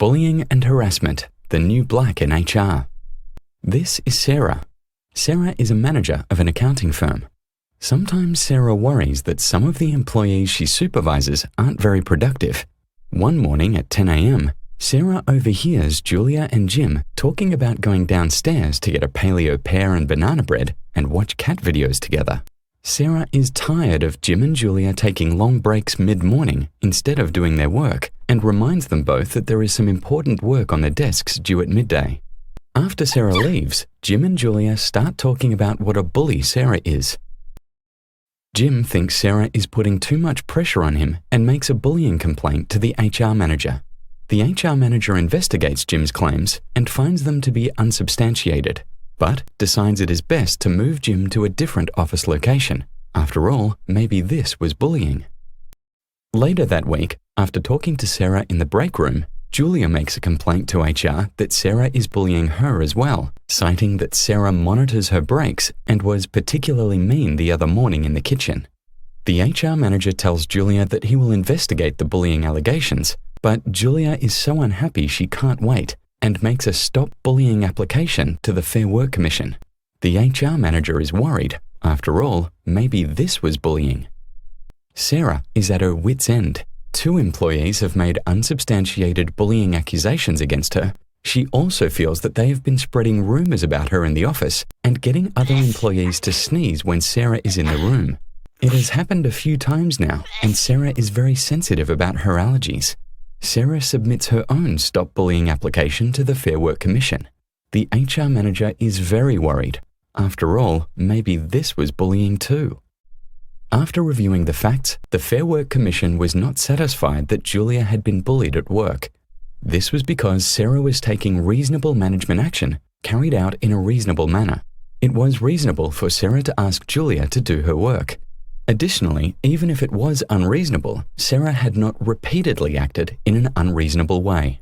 Bullying and harassment, the new black in HR. This is Sarah. Sarah is a manager of an accounting firm. Sometimes Sarah worries that some of the employees she supervises aren't very productive. One morning at 10 a.m., Sarah overhears Julia and Jim talking about going downstairs to get a paleo pear and banana bread and watch cat videos together. Sarah is tired of Jim and Julia taking long breaks mid-morning instead of doing their work and reminds them both that there is some important work on their desks due at midday. After Sarah leaves, Jim and Julia start talking about what a bully Sarah is. Jim thinks Sarah is putting too much pressure on him and makes a bullying complaint to the HR manager. The HR manager investigates Jim's claims and finds them to be unsubstantiated, but decides it is best to move Jim to a different office location. After all, maybe this was bullying. Later that week, after talking to Sarah in the break room, Julia makes a complaint to HR that Sarah is bullying her as well, citing that Sarah monitors her breaks and was particularly mean the other morning in the kitchen. The HR manager tells Julia that he will investigate the bullying allegations, but Julia is so unhappy she can't wait and makes a stop bullying application to the Fair Work Commission. The HR manager is worried. After all, maybe this was bullying. Sarah is at her wit's end. 2 employees have made unsubstantiated bullying accusations against her. She also feels that they have been spreading rumors about her in the office and getting other employees to sneeze when Sarah is in the room. It has happened a few times now, and Sarah is very sensitive about her allergies. Sarah submits her own stop bullying application to the Fair Work Commission. The HR manager is very worried. After all, maybe this was bullying too. After reviewing the facts, the Fair Work Commission was not satisfied that Julia had been bullied at work. This was because Sarah was taking reasonable management action carried out in a reasonable manner. It was reasonable for Sarah to ask Julia to do her work. Additionally, even if it was unreasonable, Sarah had not repeatedly acted in an unreasonable way.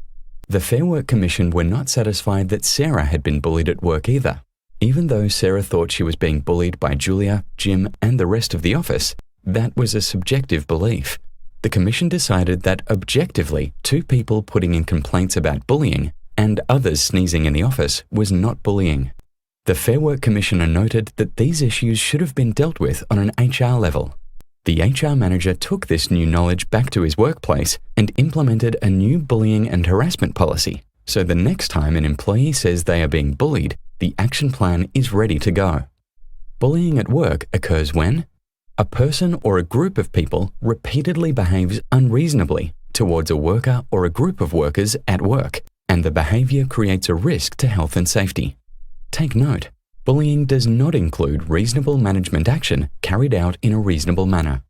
The Fair Work Commission were not satisfied that Sarah had been bullied at work either. Even though Sarah thought she was being bullied by Julia, Jim, and the rest of the office, that was a subjective belief. The Commission decided that objectively, 2 people putting in complaints about bullying and others sneezing in the office was not bullying. The Fair Work Commissioner noted that these issues should have been dealt with on an HR level. The HR manager took this new knowledge back to his workplace and implemented a new bullying and harassment policy. So the next time an employee says they are being bullied, the action plan is ready to go. Bullying at work occurs when a person or a group of people repeatedly behaves unreasonably towards a worker or a group of workers at work, and the behavior creates a risk to health and safety. Take note, bullying does not include reasonable management action carried out in a reasonable manner.